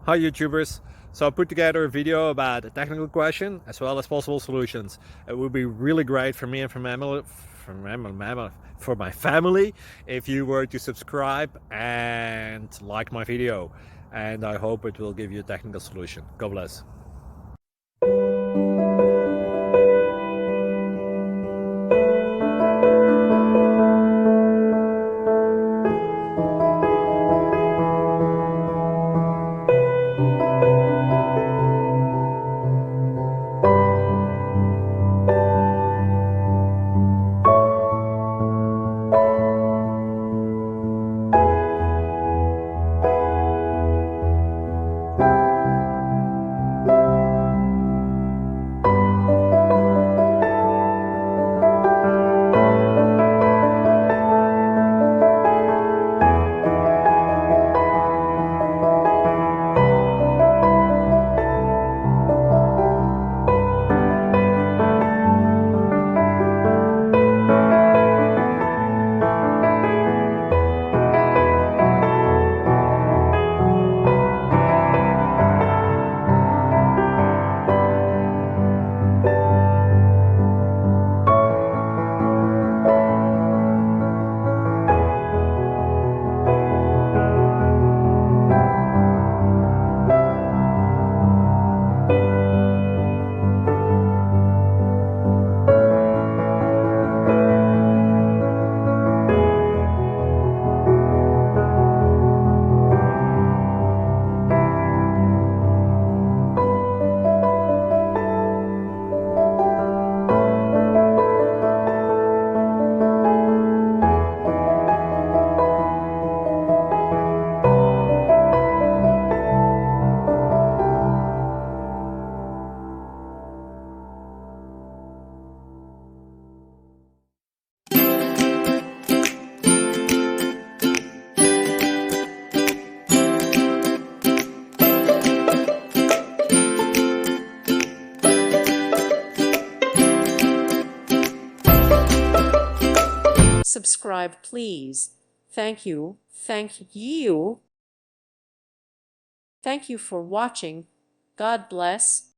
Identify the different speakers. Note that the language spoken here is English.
Speaker 1: Hi YouTubers! So I put together a video about a technical question as well as possible solutions. It would be really great for me and for my family if you were to subscribe and like my video, and I hope it will give you a technical solution. God bless.
Speaker 2: Subscribe, please. Thank you. Thank you. Thank you for watching. God bless.